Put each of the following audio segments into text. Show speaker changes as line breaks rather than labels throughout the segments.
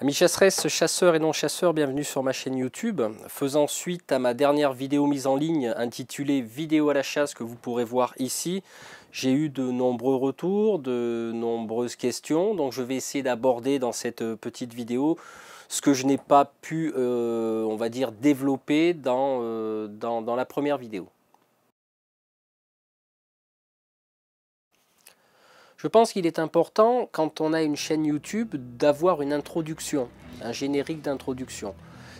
Amis chasseresses, chasseurs et non-chasseurs, bienvenue sur ma chaîne YouTube. Faisant suite à ma dernière vidéo mise en ligne intitulée Vidéo à la chasse que vous pourrez voir ici, j'ai eu de nombreux retours, de nombreuses questions. Donc je vais essayer d'aborder dans cette petite vidéo ce que je n'ai pas pu, on va dire, développer dans la première vidéo. Je pense qu'il est important, quand on a une chaîne YouTube, d'avoir une introduction, un générique d'introduction.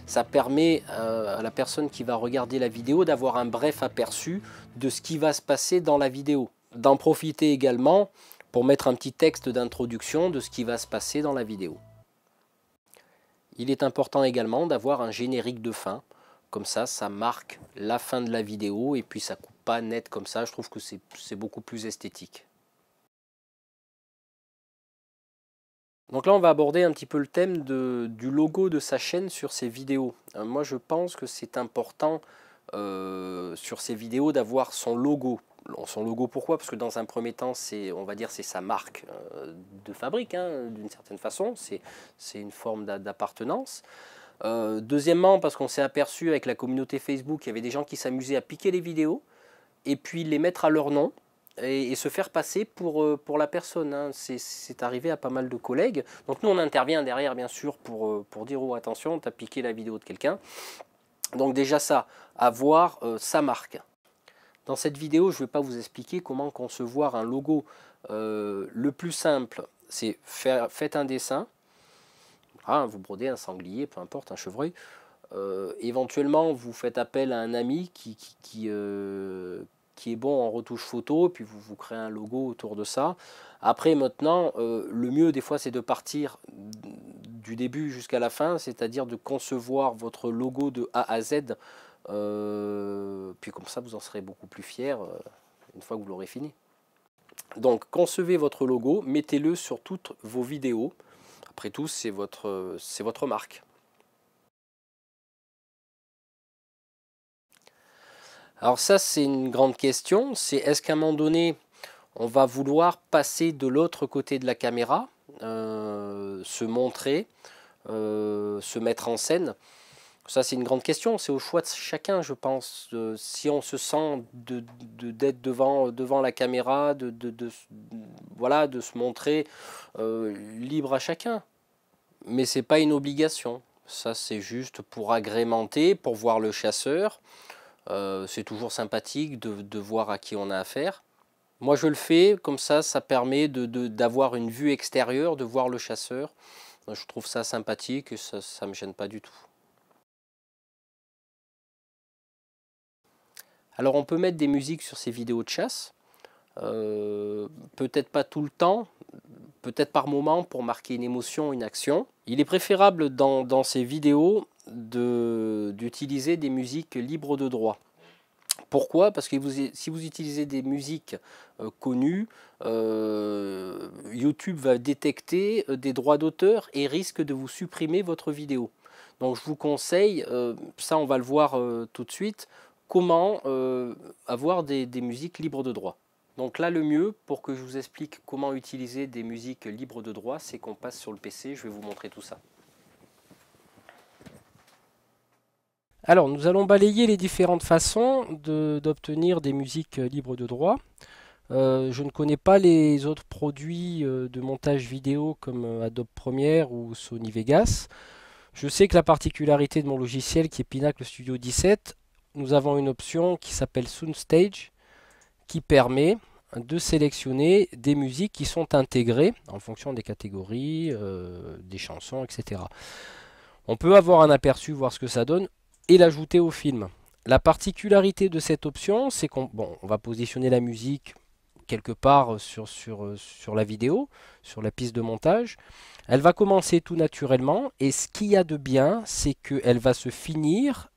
Ça permet à la personne qui va regarder la vidéo d'avoir un bref aperçu de ce qui va se passer dans la vidéo. D'en profiter également pour mettre un petit texte d'introduction de ce qui va se passer dans la vidéo. Il est important également d'avoir un générique de fin. Comme ça marque la fin de la vidéo et puis ça coupe pas net comme ça. Je trouve que c'est beaucoup plus esthétique. Donc là, on va aborder un petit peu le thème du logo de sa chaîne sur ses vidéos. Moi, je pense que c'est important sur ses vidéos d'avoir son logo. Son logo, pourquoi? Parce que dans un premier temps, on va dire, c'est sa marque de fabrique, hein, d'une certaine façon. C'est une forme d'appartenance. Deuxièmement, parce qu'on s'est aperçu avec la communauté Facebook, il y avait des gens qui s'amusaient à piquer les vidéos et puis les mettre à leur nom. Et se faire passer pour la personne. Hein. C'est arrivé à pas mal de collègues. Donc nous, on intervient derrière, bien sûr, pour dire « Oh, attention, tu as piqué la vidéo de quelqu'un ». Donc déjà ça, avoir sa marque. Dans cette vidéo, je ne vais pas vous expliquer comment concevoir un logo. Le plus simple, c'est faites un dessin. Vous brodez un sanglier, peu importe, un chevreuil. Éventuellement, vous faites appel à un ami qui est bon en retouche photo, puis vous créez un logo autour de ça. Après, maintenant, le mieux des fois, c'est de partir du début jusqu'à la fin, c'est-à-dire de concevoir votre logo de A à Z, puis comme ça, vous en serez beaucoup plus fier une fois que vous l'aurez fini. Donc, concevez votre logo, mettez-le sur toutes vos vidéos. Après tout, c'est votre marque. Alors ça, c'est une grande question, c'est est-ce qu'à un moment donné, on va vouloir passer de l'autre côté de la caméra, se montrer, se mettre en scène? Ça, c'est une grande question, c'est au choix de chacun, je pense. Si on se sent d'être devant la caméra, voilà, de se montrer, libre à chacun. Mais ce n'est pas une obligation. Ça, c'est juste pour agrémenter, pour voir le chasseur. C'est toujours sympathique de voir à qui on a affaire. Moi je le fais, comme ça permet d'avoir une vue extérieure, de voir le chasseur. Je trouve ça sympathique et ça ne me gêne pas du tout. Alors on peut mettre des musiques sur ces vidéos de chasse, peut-être pas tout le temps, peut-être par moment pour marquer une émotion, une action. Il est préférable dans ces vidéos d'utiliser des musiques libres de droit. Pourquoi? Parce que si vous utilisez des musiques connues, YouTube va détecter des droits d'auteur et risque de vous supprimer votre vidéo. Donc je vous conseille, ça on va le voir tout de suite, comment avoir des musiques libres de droit. Donc là, le mieux, pour que je vous explique comment utiliser des musiques libres de droit, c'est qu'on passe sur le PC, je vais vous montrer tout ça. Alors, nous allons balayer les différentes façons d'obtenir des musiques libres de droit. Je ne connais pas les autres produits de montage vidéo comme Adobe Premiere ou Sony Vegas. Je sais que la particularité de mon logiciel qui est Pinacle Studio 17, nous avons une option qui s'appelle Soundstage qui permet de sélectionner des musiques qui sont intégrées en fonction des catégories, des chansons, etc. On peut avoir un aperçu, voir ce que ça donne et l'ajouter au film. La particularité de cette option, c'est qu'on va positionner la musique quelque part sur la vidéo, sur la piste de montage. Elle va commencer tout naturellement et ce qu'il y a de bien, c'est qu'elle va se finir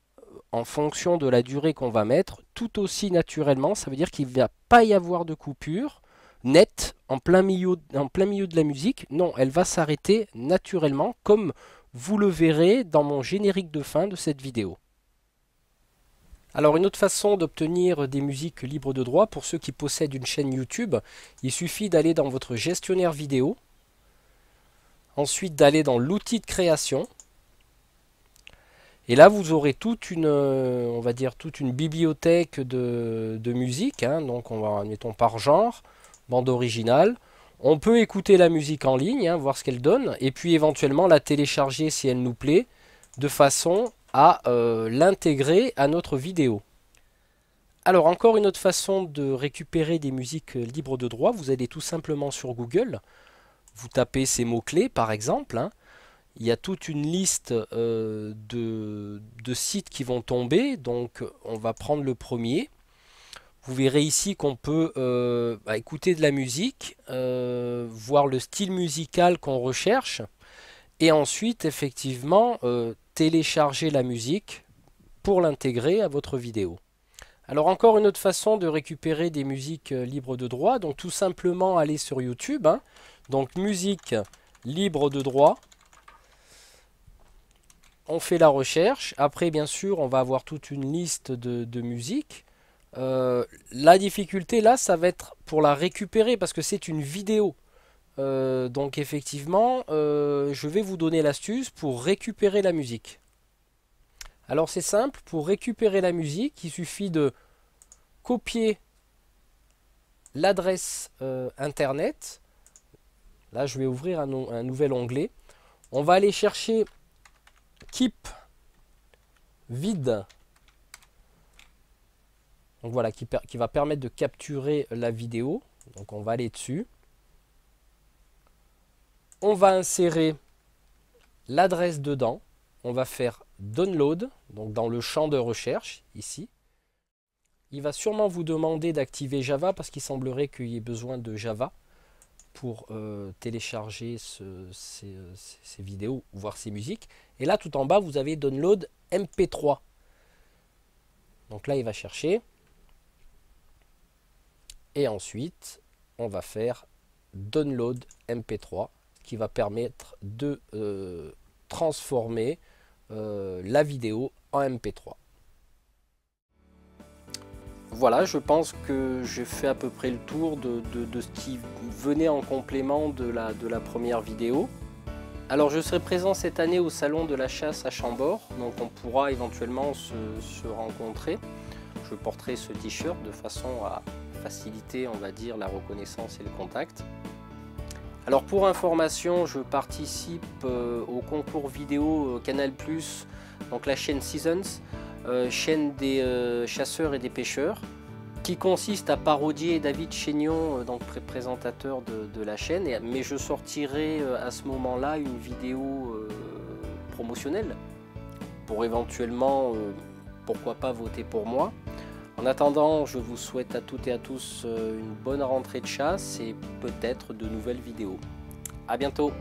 en fonction de la durée qu'on va mettre, tout aussi naturellement. Ça veut dire qu'il ne va pas y avoir de coupure nette en plein milieu de la musique. Non, elle va s'arrêter naturellement, comme vous le verrez dans mon générique de fin de cette vidéo. Alors une autre façon d'obtenir des musiques libres de droit pour ceux qui possèdent une chaîne YouTube, il suffit d'aller dans votre gestionnaire vidéo. ensuite d'aller dans l'outil de création. Et là, vous aurez toute une, on va dire, toute une bibliothèque de musique. Hein. Donc, on va, mettons, par genre, bande originale. On peut écouter la musique en ligne, hein, voir ce qu'elle donne, et puis éventuellement la télécharger si elle nous plaît, de façon à l'intégrer à notre vidéo. Alors, encore une autre façon de récupérer des musiques libres de droit, vous allez tout simplement sur Google, vous tapez ces mots-clés par exemple, hein. Il y a toute une liste de sites qui vont tomber, donc on va prendre le premier. Vous verrez ici qu'on peut écouter de la musique, voir le style musical qu'on recherche, et ensuite effectivement télécharger la musique pour l'intégrer à votre vidéo. Alors encore une autre façon de récupérer des musiques libres de droit, donc tout simplement aller sur YouTube, hein. Donc musique libre de droit. On fait la recherche. Après, bien sûr, on va avoir toute une liste de musique. La difficulté, là, ça va être pour la récupérer parce que c'est une vidéo. Donc, effectivement, je vais vous donner l'astuce pour récupérer la musique. Alors, c'est simple. Pour récupérer la musique, il suffit de copier l'adresse Internet. Là, je vais ouvrir un nouvel onglet. On va aller chercher keep vide, donc voilà, qui va permettre de capturer la vidéo. Donc on va aller dessus, on va insérer l'adresse dedans, on va faire download, donc dans le champ de recherche ici. Il va sûrement vous demander d'activer Java parce qu'il semblerait qu'il y ait besoin de Java pour télécharger ces vidéos, voir ces musiques. Et là, tout en bas, vous avez Download MP3. Donc là, il va chercher. Et ensuite, on va faire Download MP3, qui va permettre de transformer la vidéo en MP3. Voilà, je pense que j'ai fait à peu près le tour de ce qui venait en complément de la première vidéo. Alors je serai présent cette année au salon de la chasse à Chambord, donc on pourra éventuellement se rencontrer. Je porterai ce t-shirt de façon à faciliter, on va dire, la reconnaissance et le contact. Alors pour information, je participe au concours vidéo Canal+, donc la chaîne Seasons, chaîne des chasseurs et des pêcheurs, qui consiste à parodier David Chénion, donc présentateur de la chaîne, mais je sortirai à ce moment-là une vidéo promotionnelle pour éventuellement, pourquoi pas, voter pour moi. En attendant, je vous souhaite à toutes et à tous une bonne rentrée de chasse et peut-être de nouvelles vidéos. À bientôt!